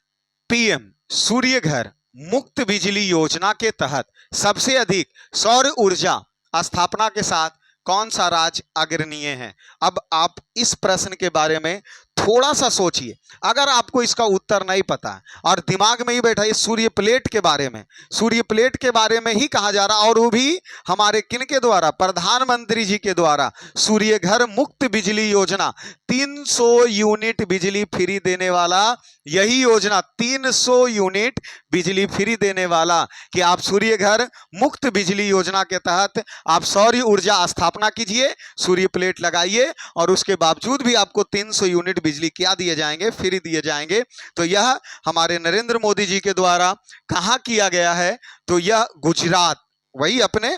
PM सूर्य घर मुक्त बिजली योजना के तहत सबसे अधिक सौर ऊर्जा स्थापना के साथ कौन सा राज्य अग्रणीय है? अब आप इस प्रश्न के बारे में थोड़ा सा सोचिए। अगर आपको इसका उत्तर नहीं पता है और दिमाग में ही बैठा है सूर्य प्लेट के बारे में, सूर्य प्लेट के बारे में ही कहा जा रहा, और वो भी हमारे किन के द्वारा? प्रधानमंत्री जी के द्वारा। सूर्य घर मुक्त बिजली योजना, 300 यूनिट बिजली फ्री देने वाला यही योजना, 300 यूनिट बिजली फ्री देने वाला, कि आप सूर्य घर मुक्त बिजली योजना के तहत आप सौर ऊर्जा स्थापना कीजिए, सूर्य प्लेट लगाइए, और उसके बावजूद भी आपको 300 यूनिट बिजली क्या दिए जाएंगे? फ्री दिए जाएंगे। तो यह हमारे नरेंद्र मोदी जी के द्वारा कहां किया गया है? तो यह गुजरात, वही अपने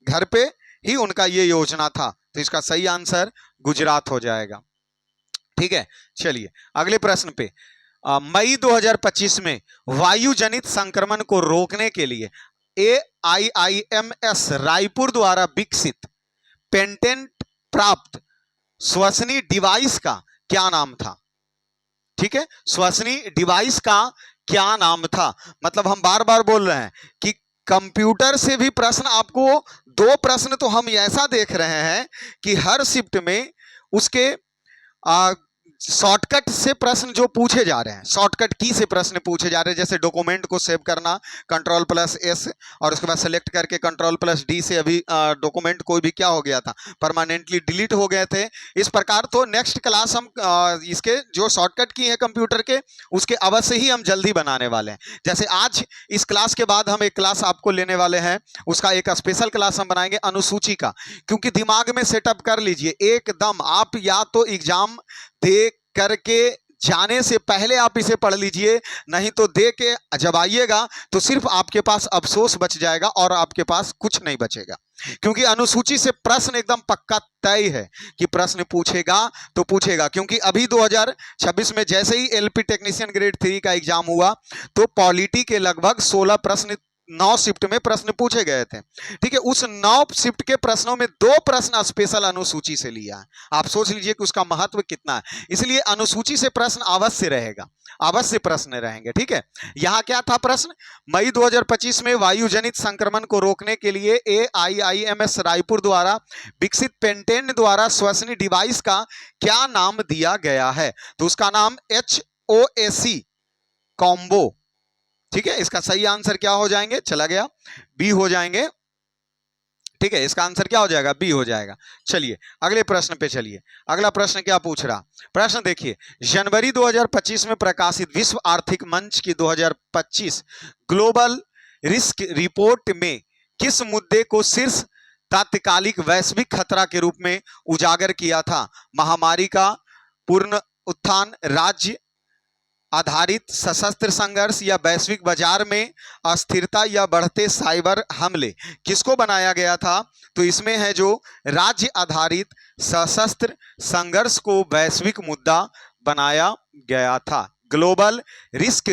घर पे ही उनका ये योजना था। तो इसका सही आंसर गुजरात हो जाएगा। ठीक है, चलिए अगले प्रश्न पे। मई 2025 में वायु जनित संक्रमण को रोकने के लिए AIIMS रायपुर द्वारा विकसित पेटेंट प्राप्त श्वसनी डिवाइस का क्या नाम था? ठीक है, श्वसनी डिवाइस का क्या नाम था? मतलब हम बार बार बोल रहे हैं कि कंप्यूटर से भी प्रश्न आपको, 2 प्रश्न तो हम ऐसा देख रहे हैं कि हर शिफ्ट में उसके शॉर्टकट से प्रश्न जो पूछे जा रहे हैं, शॉर्टकट की से प्रश्न पूछे जा रहे हैं। जैसे डॉक्यूमेंट को सेव करना, Ctrl+S, और उसके बाद सेलेक्ट करके Ctrl+D से अभी डॉक्यूमेंट कोई भी क्या हो गया था, परमानेंटली डिलीट हो गए थे। इस प्रकार तो नेक्स्ट क्लास हम इसके जो शॉर्टकट की है कंप्यूटर के, उसके अवश्य ही हम जल्दी बनाने वाले हैं। जैसे आज इस क्लास के बाद हम एक क्लास आपको लेने वाले हैं, उसका एक स्पेशल क्लास हम बनाएंगे अनुसूची का, क्योंकि दिमाग में सेटअप कर लीजिए एकदम। आप या तो एग्जाम दे करके जाने से पहले आप इसे पढ़ लीजिए, नहीं तो दे के जब आइएगा तो सिर्फ आपके पास अफसोस बच जाएगा और आपके पास कुछ नहीं बचेगा। क्योंकि अनुसूची से प्रश्न एकदम पक्का तय है कि प्रश्न पूछेगा तो पूछेगा। क्योंकि अभी 2026 में जैसे ही LP टेक्नीशियन ग्रेड 3 का एग्जाम हुआ तो पॉलिटी के लगभग 16 प्रश्न 9 शिफ्ट में प्रश्न पूछे गए थे। ठीक है, उस 9 शिफ्ट के प्रश्नों में 2 प्रश्न स्पेशल अनुसूची से लिया है। आप सोच लीजिए कि उसका महत्व कितना है। इसलिए अनुसूची से प्रश्न अवश्य रहेगा, अवश्य प्रश्न रहेंगे। ठीक है, यहां क्या था प्रश्न? मई 2025 में वायु जनित संक्रमण को रोकने के लिए AIIMS रायपुर द्वारा विकसित पेटेंट द्वारा श्वसनी डिवाइस का क्या नाम दिया गया है? तो उसका नाम HOAC कॉम्बो। ठीक है, इसका सही आंसर क्या हो जाएंगे? चला गया, बी हो जाएंगे, ठीक है, इसका आंसर क्या हो जाएगा? बी हो जाएगा। चलिए अगले प्रश्न पे चलिए। अगला प्रश्न क्या पूछ रहा? प्रश्न देखिए, जनवरी 2025 में प्रकाशित विश्व आर्थिक मंच की 2025 ग्लोबल रिस्क रिपोर्ट में किस मुद्दे को शीर्ष तात्कालिक वैश्विक खतरा के रूप में उजागर किया था? महामारी का पूर्ण उत्थान, राज्य आधारित सशस्त्र संघर्ष, या वैश्विक बाजार में अस्थिरता, या बढ़ते साइबर हमले? किसको बनाया गया था? तो इसमें है जो राज्य आधारित सशस्त्र संघर्ष को वैश्विक मुद्दा बनाया गया था। ग्लोबल रिस्क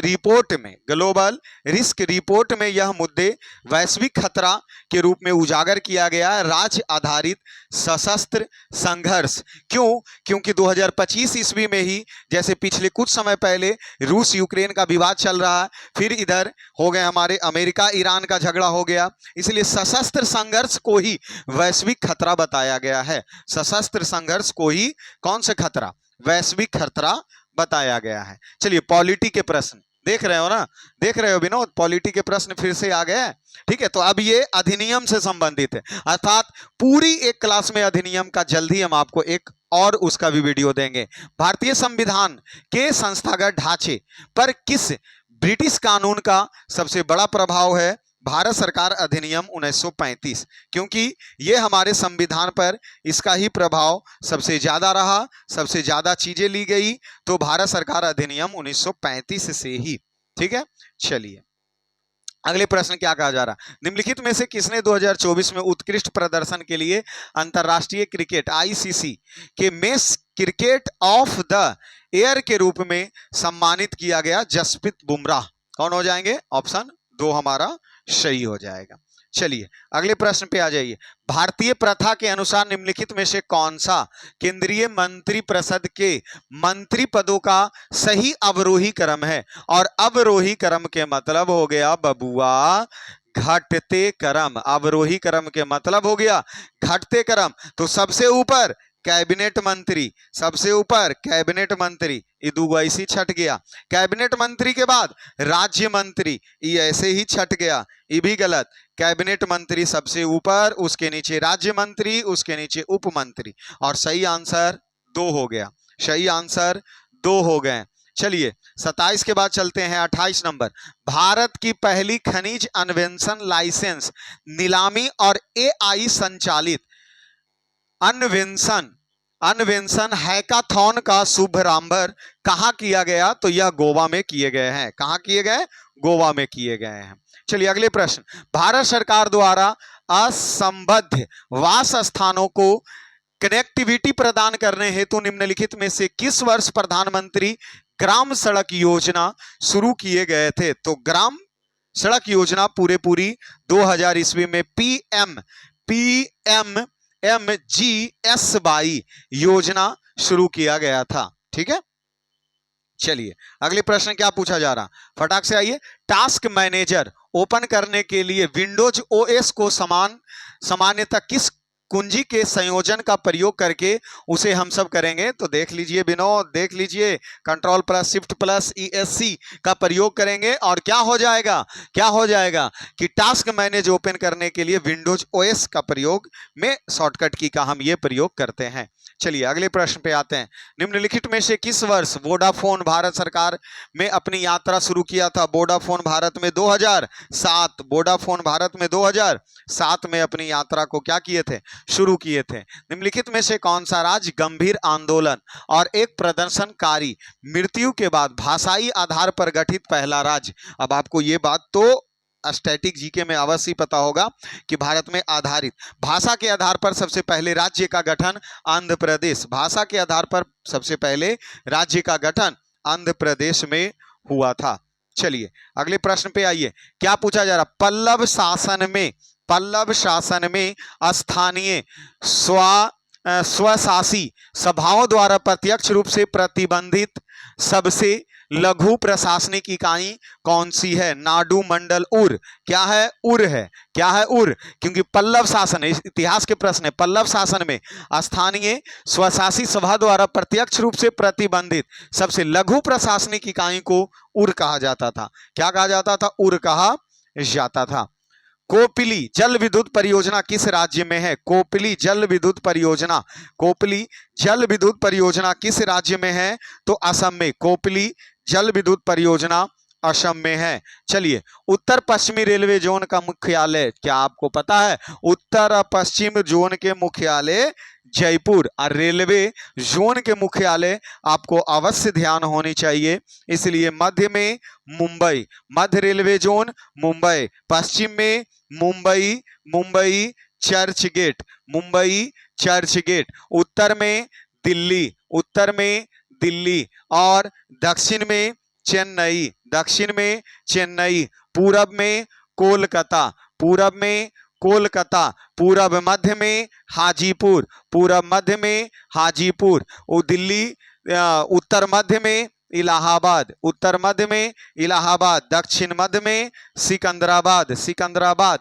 रिपोर्ट में यह मुद्दे वैश्विक खतरा के रूप में उजागर किया गया है, राज्य आधारित सशस्त्र संघर्ष। क्यों? क्योंकि 2025 ईस्वी में ही, जैसे पिछले कुछ समय पहले रूस यूक्रेन का विवाद चल रहा है, फिर इधर हो गए हमारे अमेरिका ईरान का झगड़ा हो गया, इसलिए सशस्त्र संघर्ष को ही वैश्विक खतरा बताया गया है। सशस्त्र संघर्ष को ही कौन सा खतरा? वैश्विक खतरा बताया गया है। चलिए पॉलिटी के प्रश्न देख रहे हो ना, देख रहे हो विनोद, पॉलिटी के प्रश्न फिर से आ गए। ठीक है, तो अब ये अधिनियम से संबंधित है, अर्थात पूरी एक क्लास में अधिनियम का जल्दी हम आपको एक और उसका भी वीडियो देंगे। भारतीय संविधान के संस्थागत ढांचे पर किस ब्रिटिश कानून का सबसे बड़ा प्रभाव है? भारत सरकार अधिनियम 1935, क्योंकि ये हमारे संविधान पर इसका ही प्रभाव सबसे ज्यादा रहा, सबसे ज्यादा चीजें ली गई, तो भारत सरकार अधिनियम 1935 से ही। ठीक है, चलिए अगले प्रश्न क्या कहा जा रहा? निम्नलिखित में से किसने 2024 में उत्कृष्ट प्रदर्शन के लिए अंतरराष्ट्रीय क्रिकेट आईसीसी के mess cricket of the year के रूप में सम्मानित किया गया? जसप्रीत बुमराह। कौन हो जाएंगे? ऑप्शन 2 हमारा सही हो जाएगा। चलिए अगले प्रश्न पे आ जाइए। भारतीय प्रथा के अनुसार निम्नलिखित में से कौन सा केंद्रीय मंत्रिपरिषद के मंत्री पदों का सही अवरोही क्रम है? और अवरोही क्रम के मतलब हो गया बबुआ घटते क्रम। अवरोही क्रम के मतलब हो गया घटते क्रम। तो सबसे ऊपर कैबिनेट मंत्री, सबसे ऊपर कैबिनेट मंत्री, ये दूगो ऐसे ही छट गया। कैबिनेट मंत्री के बाद राज्य मंत्री, ये ऐसे ही छट गया, ये भी गलत। कैबिनेट मंत्री सबसे ऊपर, उसके नीचे राज्य मंत्री, उसके नीचे उप मंत्री, और सही आंसर 2 हो गया। सही आंसर 2 हो गए। चलिए 27 के बाद चलते हैं 28 नंबर। भारत की पहली खनिज अन्वेषण लाइसेंस नीलामी और एआई संचालित अन्वेषण हैकाथॉन का शुभारंभ कहां किया गया? तो यह गोवा में किए गए हैं। कहां किए गए? गोवा में किए गए हैं। चलिए अगले प्रश्न। भारत सरकार द्वारा असंबद्ध वास स्थानों को कनेक्टिविटी प्रदान करने हेतु निम्नलिखित में से किस वर्ष प्रधानमंत्री ग्राम सड़क योजना शुरू किए गए थे? तो ग्राम सड़क योजना पूरी 2000 ईस्वी में PMGSY योजना शुरू किया गया था। ठीक है, चलिए अगले प्रश्न क्या पूछा जा रहा? फटाक से आइए। टास्क मैनेजर ओपन करने के लिए विंडोज ओएस को सामान्यतः किस कुंजी के संयोजन का प्रयोग करके उसे हम सब करेंगे? तो देख लीजिए विनोद, देख लीजिए, control plus shift plus ESC का प्रयोग करेंगे, और क्या हो जाएगा? क्या हो जाएगा कि टास्क मैनेज ओपन करने के लिए विंडोज ओएस का प्रयोग में शॉर्टकट की का हम ये प्रयोग करते हैं। चलिए अगले प्रश्न पे आते हैं। निम्नलिखित में से किस वर्ष वोडाफोन भारत सरकार में अपनी यात्रा शुरू किया था? वोडाफोन भारत में 2007, वोडाफोन भारत में 2007 में अपनी यात्रा को क्या किए थे? शुरू किए थे। निम्नलिखित में से कौन सा राज्य गंभीर आंदोलन और एक प्रदर्शनकारी मृत्यु के बाद भाषाई आधार पर गठित पहला राज्य? अब आपको ये बात तो स्टैटिक जीके में अवश्य पता होगा कि भारत में आधारित भाषा के आधार पर सबसे पहले राज्य का गठन आंध्र प्रदेश, भाषा के आधार पर सबसे पहले राज्य का गठन आंध्र प्रदेश में हुआ था। चलिए अगले प्रश्न पे आइए। क्या पूछा जा रहा? पल्लव शासन में स्थानीय स्वशासी सभाओं द्वारा प्रत्यक्ष रूप से प्रतिबंधित सबसे लघु प्रशासनिक इकाई कौन सी है? नाडु मंडल उर। क्या है? उर है। क्या है? उर। क्योंकि पल्लव शासन, इतिहास के प्रश्न है, पल्लव शासन में स्थानीय स्वशासी सभा द्वारा प्रत्यक्ष रूप से प्रतिबंधित सबसे लघु प्रशासनिक इकाई को उर कहा जाता था। क्या कहा जाता था? उर कहा जाता था। कोपिली जल विद्युत परियोजना किस राज्य में है? कोपिली जल विद्युत परियोजना, कोपिली जल विद्युत परियोजना किस राज्य में है? तो असम में। कोपिली जल विद्युत परियोजना असम में है। चलिए, उत्तर पश्चिमी रेलवे जोन का मुख्यालय क्या आपको पता है? उत्तर पश्चिम जोन के मुख्यालय जयपुर, और रेलवे जोन के मुख्यालय आपको अवश्य ध्यान होनी चाहिए, इसलिए मध्य में मुंबई, मध्य रेलवे जोन मुंबई, पश्चिम में मुंबई, मुंबई चर्च गेट, मुंबई चर्च गेट, उत्तर में दिल्ली, उत्तर में दिल्ली, और दक्षिण में चेन्नई, दक्षिण में चेन्नई, पूरब में कोलकाता, पूरब में कोलकाता, पूरब मध्य में हाजीपुर, पूरब मध्य में हाजीपुर, और दिल्ली उत्तर मध्य में इलाहाबाद, उत्तर मध्य में इलाहाबाद, दक्षिण मध्य में सिकंदराबाद, सिकंदराबाद,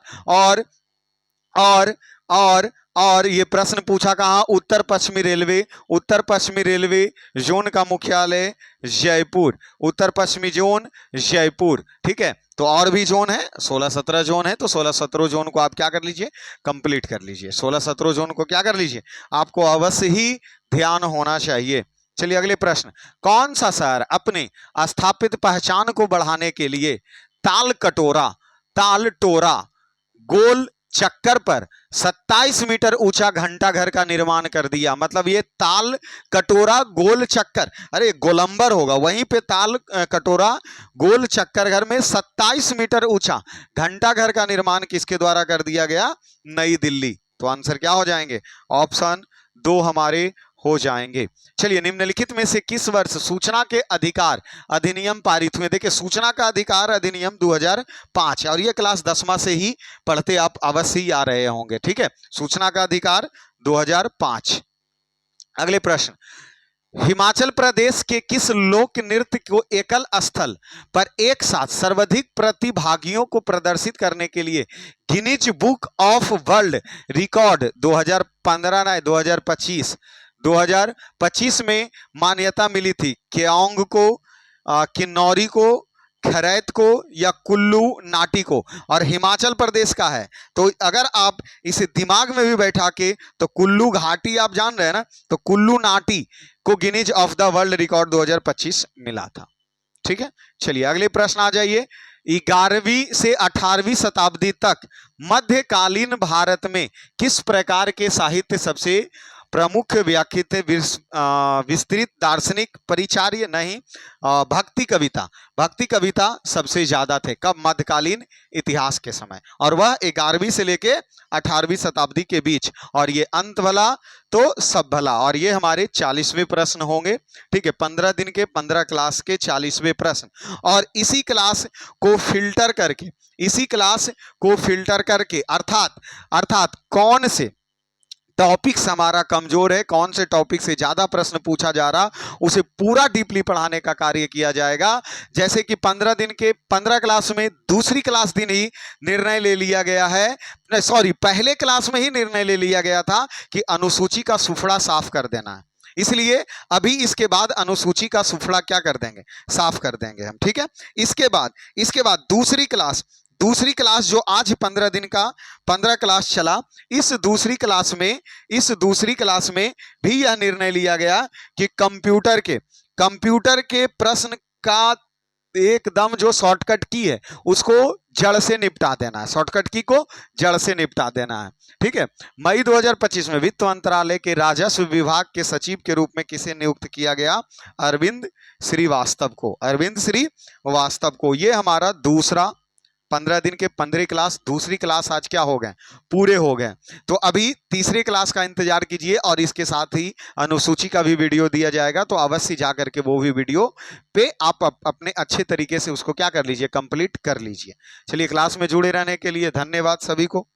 और ये प्रश्न पूछा कहाँ? उत्तर पश्चिमी रेलवे, उत्तर पश्चिमी रेलवे जोन का मुख्यालय जयपुर, उत्तर पश्चिमी जोन जयपुर। ठीक है, तो और भी जोन है, 16-17 जोन है, तो 16-17 जोन को आप क्या कर लीजिए? कंप्लीट कर लीजिए। 16-17 जोन को क्या कर लीजिए? आपको अवश्य ही ध्यान होना चाहिए। चलिए अगले प्रश्न, कौन सा शहर अपने स्थापित पहचान को बढ़ाने के लिए ताल कटोरा, ताल टोरा गोल चक्कर पर 27 मीटर ऊंचा घंटा घर का निर्माण कर दिया? मतलब ये ताल कटोरा गोल चक्कर, अरे गोलंबर होगा, वहीं पे ताल कटोरा गोल चक्कर घर में 27 मीटर ऊंचा घंटा घर का निर्माण किसके द्वारा कर दिया गया? नई दिल्ली। तो आंसर क्या हो जाएंगे? ऑप्शन 2 हमारे हो जाएंगे। चलिए, निम्नलिखित में से किस वर्ष सूचना के अधिकार अधिनियम पारित हुए? देखिए, सूचना का अधिकार अधिनियम 2005, और ये क्लास 10वां से ही पढ़ते आप अवश्य ही आ रहे होंगे। ठीक है, सूचना का अधिकार 2005। अगले प्रश्न, हिमाचल प्रदेश के किस लोक नृत्य को एकल स्थल पर एक साथ सर्वाधिक प्रतिभागियों को प्रदर्शित करने के लिए Guinness book of world record 2025 में मान्यता मिली थी? केओंग को, किन्नौरी को, खरैत को, या कुल्लू नाटी को? और हिमाचल प्रदेश का है, तो अगर आप इसे दिमाग में भी बैठा के, तो कुल्लू घाटी आप जान रहे हैं ना, तो कुल्लू नाटी को Guinness of the world record 2025 मिला था। ठीक है, चलिए अगले प्रश्न आ जाइए। 11वीं से 18वीं शताब्दी तक मध्यकालीन भारत में किस प्रकार के साहित्य सबसे प्रमुख व्याख्यात थे? विस्तृत दार्शनिक परिचार्य नहीं, भक्ति कविता, भक्ति कविता सबसे ज्यादा थे। कब? मध्यकालीन इतिहास के समय, और वह 11वीं से लेके 18वीं शताब्दी के बीच, और ये अंत भला तो सब भला, और ये हमारे 40वें प्रश्न होंगे। ठीक है, 15 दिन के 15 क्लास के 40वें प्रश्न, और इसी क्लास को फिल्टर करके, इसी क्लास को फिल्टर करके अर्थात कौन से टॉपिक्स हमारा कमजोर है, कौन से टॉपिक से ज्यादा प्रश्न पूछा जा रहा, उसे पूरा डीपली पढ़ाने का कार्य किया जाएगा। जैसे कि 15 दिन के 15 क्लास में दूसरी क्लास दिन ही निर्णय ले लिया गया है, सॉरी, पहले क्लास में ही निर्णय ले लिया गया था कि अनुसूची का सुफड़ा साफ कर देना है, इसलिए अभी इसके बाद अनुसूची का सुफड़ा क्या कर देंगे? साफ कर देंगे हम। ठीक है, इसके बाद दूसरी क्लास जो आज 15 दिन का 15 क्लास चला, इस दूसरी क्लास में भी यह निर्णय लिया गया कि कंप्यूटर के प्रश्न का एकदम जो शॉर्टकट की है उसको जड़ से निपटा देना है, शॉर्टकट की को जड़ से निपटा देना है। ठीक है, मई 2025 में वित्त मंत्रालय के राजस्व विभाग के सचिव के रूप में किसे नियुक्त किया गया? अरविंद श्रीवास्तव को, अरविंद श्रीवास्तव को। ये हमारा दूसरा 15 दिन के 15 क्लास, दूसरी क्लास आज क्या हो गए? पूरे हो गए। तो अभी तीसरी क्लास का इंतजार कीजिए, और इसके साथ ही अनुसूची का भी वीडियो दिया जाएगा, तो अवश्य जा करके वो भी वीडियो पे आप अपने अच्छे तरीके से उसको क्या कर लीजिए? कंप्लीट कर लीजिए। चलिए, क्लास में जुड़े रहने के लिए धन्यवाद सभी को।